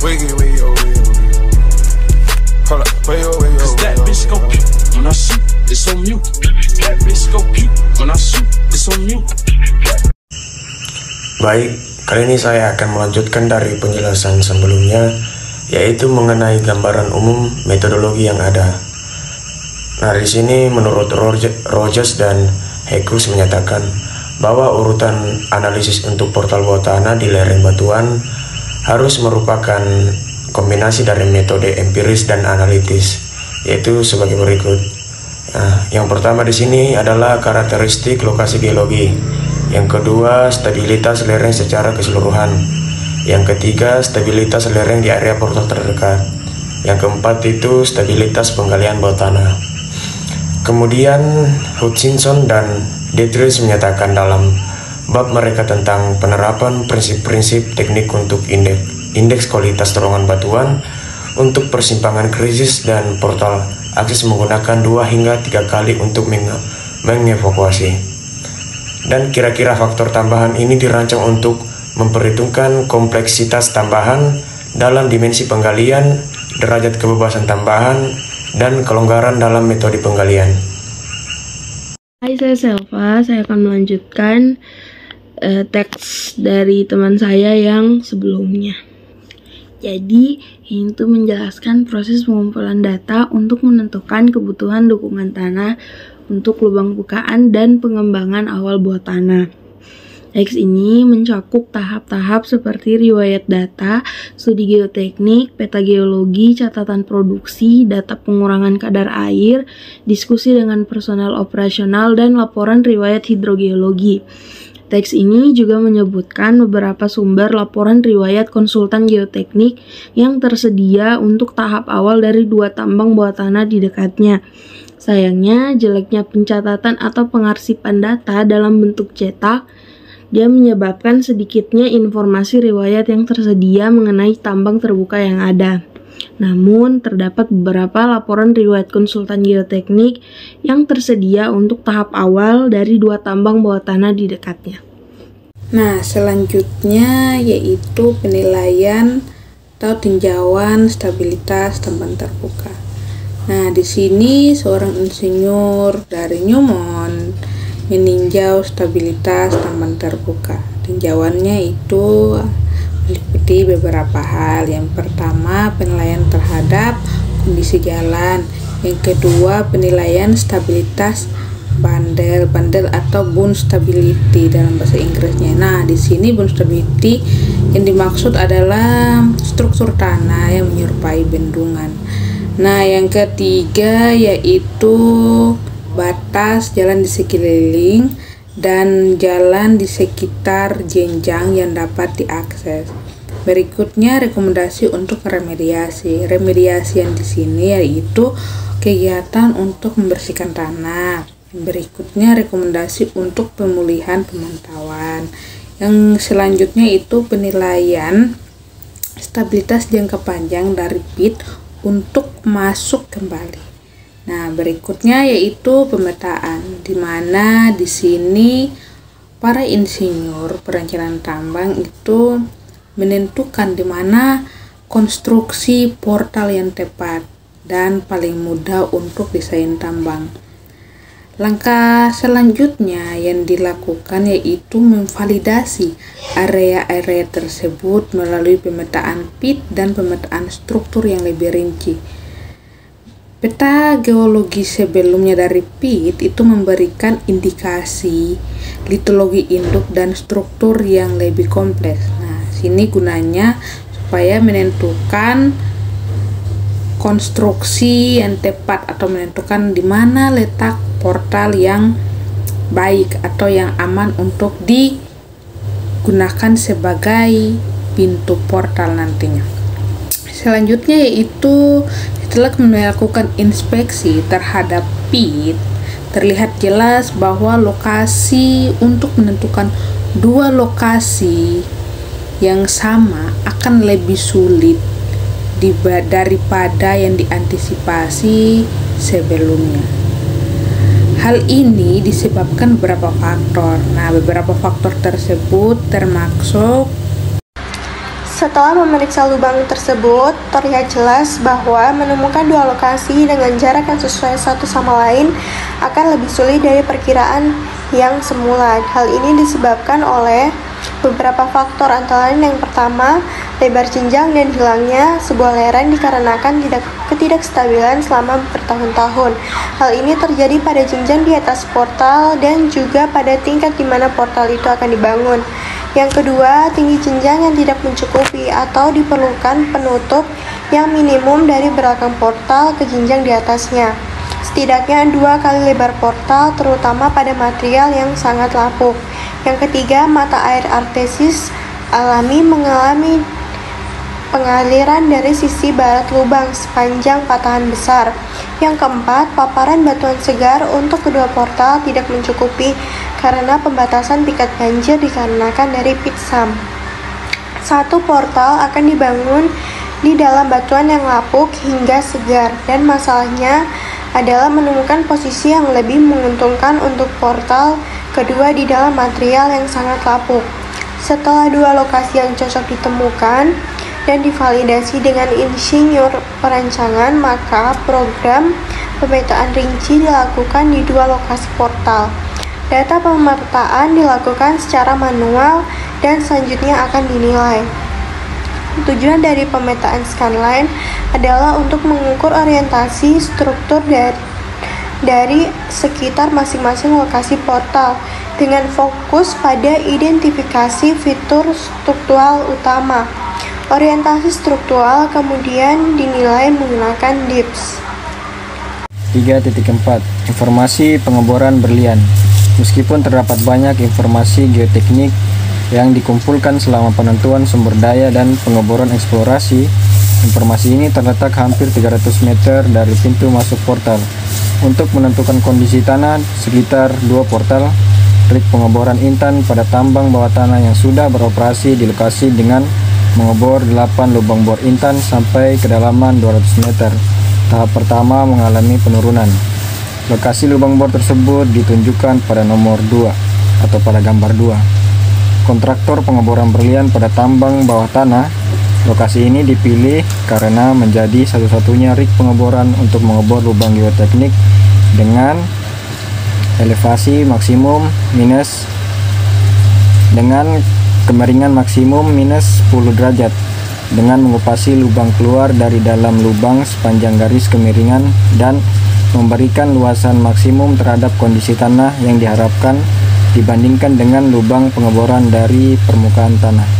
Wiggy, wiggy, oh, wiggy, oh, wiggy. Hold up, wiggy, oh, wiggy, oh, Cause that bitch go puke when I shoot, it's on mute. That bitch go puke when I shoot, it's on mute. Baik, kali ini saya akan melanjutkan dari penjelasan sebelumnya, yaitu mengenai gambaran umum metodologi yang ada. Nah, di sini menurut Rogers dan Hekus menyatakan bahwa urutan analisis untuk portal bawah tanah di lereng batuan harus merupakan kombinasi dari metode empiris dan analitis, yaitu sebagai berikut. Nah, yang pertama di sini adalah karakteristik lokasi geologi. Yang kedua, stabilitas lereng secara keseluruhan. Yang ketiga, stabilitas lereng di area portal terdekat. Yang keempat itu stabilitas penggalian bawah tanah. Kemudian Hutchinson dan Dietrich menyatakan dalam bab mereka tentang penerapan prinsip-prinsip teknik untuk indeks kualitas terowongan batuan untuk persimpangan krisis dan portal akses menggunakan 2 hingga 3 kali untuk mengevakuasi. Dan kira-kira faktor tambahan ini dirancang untuk memperhitungkan kompleksitas tambahan dalam dimensi penggalian, derajat kebebasan tambahan, dan kelonggaran dalam metode penggalian. Hai, saya Selva. Saya akan melanjutkan teks dari teman saya yang sebelumnya. Jadi, ini tuh menjelaskan proses pengumpulan data untuk menentukan kebutuhan dukungan tanah untuk lubang bukaan dan pengembangan awal bawah tanah. Teks ini mencakup tahap-tahap seperti riwayat data, studi geoteknik, peta geologi, catatan produksi, data pengurangan kadar air, diskusi dengan personel operasional, dan laporan riwayat hidrogeologi. Teks ini juga menyebutkan beberapa sumber laporan riwayat konsultan geoteknik yang tersedia untuk tahap awal dari 2 tambang bawah tanah di dekatnya. Sayangnya, jeleknya pencatatan atau pengarsipan data dalam bentuk cetak dia menyebabkan sedikitnya informasi riwayat yang tersedia mengenai tambang terbuka yang ada. Namun, terdapat beberapa laporan riwayat konsultan geoteknik yang tersedia untuk tahap awal dari 2 tambang bawah tanah di dekatnya. Nah, selanjutnya yaitu penilaian atau tinjauan stabilitas tambang terbuka. Nah, di sini seorang insinyur dari Newmont meninjau stabilitas tambang terbuka. Tinjauannya itu meliputi beberapa hal. Yang pertama, penilaian terhadap kondisi jalan. Yang kedua, penilaian stabilitas bandel atau bone stability dalam bahasa Inggrisnya. Nah, di sini bone stability yang dimaksud adalah struktur tanah yang menyerupai bendungan. Nah, yang ketiga yaitu batas jalan di sekeliling dan jalan di sekitar jenjang yang dapat diakses. Berikutnya rekomendasi untuk remediasi. Remediasi yang di sini yaitu kegiatan untuk membersihkan tanah. Berikutnya rekomendasi untuk pemulihan pemantauan. Yang selanjutnya itu penilaian stabilitas jangka panjang dari pit untuk masuk kembali. Nah, berikutnya yaitu pemetaan, di mana di sini para insinyur perencanaan tambang itu menentukan di mana konstruksi portal yang tepat dan paling mudah untuk desain tambang. Langkah selanjutnya yang dilakukan yaitu memvalidasi area-area tersebut melalui pemetaan pit dan pemetaan struktur yang lebih rinci. Peta geologi sebelumnya dari pit itu memberikan indikasi litologi induk dan struktur yang lebih kompleks. Nah, sini gunanya supaya menentukan konstruksi yang tepat atau menentukan di mana letak portal yang baik atau yang aman untuk digunakan sebagai pintu portal nantinya. Selanjutnya yaitu setelah melakukan inspeksi terhadap pit, terlihat jelas bahwa lokasi untuk menentukan 2 lokasi yang sama akan lebih sulit daripada yang diantisipasi sebelumnya. Hal ini disebabkan beberapa faktor. Nah, beberapa faktor tersebut termasuk Setelah memeriksa lubang tersebut, terlihat jelas bahwa menemukan dua lokasi dengan jarak yang sesuai satu sama lain akan lebih sulit dari perkiraan yang semula. Hal ini disebabkan oleh beberapa faktor, antara lain yang pertama, lebar jenjang dan hilangnya sebuah lereng dikarenakan ketidakstabilan selama bertahun-tahun. Hal ini terjadi pada jenjang di atas portal dan juga pada tingkat di mana portal itu akan dibangun. Yang kedua, tinggi jenjang yang tidak mencukupi atau diperlukan penutup yang minimum dari belakang portal ke jenjang di atasnya. Setidaknya 2 kali lebar portal, terutama pada material yang sangat lapuk. Yang ketiga, mata air artesis alami mengalami pengaliran dari sisi barat lubang sepanjang patahan besar. Yang keempat, paparan batuan segar untuk kedua portal tidak mencukupi karena pembatasan tingkat banjir dikarenakan dari pit sump. Satu portal akan dibangun di dalam batuan yang lapuk hingga segar, dan masalahnya adalah menemukan posisi yang lebih menguntungkan untuk portal kedua di dalam material yang sangat lapuk. Setelah 2 lokasi yang cocok ditemukan dan divalidasi dengan insinyur perancangan, maka program pemetaan rinci dilakukan di 2 lokasi portal. Data pemetaan dilakukan secara manual dan selanjutnya akan dinilai. Tujuan dari pemetaan scanline adalah untuk mengukur orientasi struktur dari sekitar masing-masing lokasi portal dengan fokus pada identifikasi fitur struktural utama. Orientasi struktural kemudian dinilai menggunakan DIPS. 3.4 Informasi pengeboran berlian. Meskipun terdapat banyak informasi geoteknik yang dikumpulkan selama penentuan sumber daya dan pengeboran eksplorasi, informasi ini terletak hampir 300 meter dari pintu masuk portal. Untuk menentukan kondisi tanah sekitar 2 portal, rig pengeboran Intan pada tambang bawah tanah yang sudah beroperasi di lokasi dengan mengebor 8 lubang bor Intan sampai kedalaman 200 meter. Tahap pertama mengalami penurunan. Lokasi lubang bor tersebut ditunjukkan pada nomor 2 atau pada gambar 2. Kontraktor pengeboran berlian pada tambang bawah tanah. Lokasi ini dipilih karena menjadi satu-satunya rig pengeboran untuk mengebor lubang geoteknik dengan elevasi maksimum dengan kemiringan maksimum minus 10 derajat, dengan mengupasi lubang keluar dari dalam lubang sepanjang garis kemiringan dan memberikan luasan maksimum terhadap kondisi tanah yang diharapkan dibandingkan dengan lubang pengeboran dari permukaan tanah.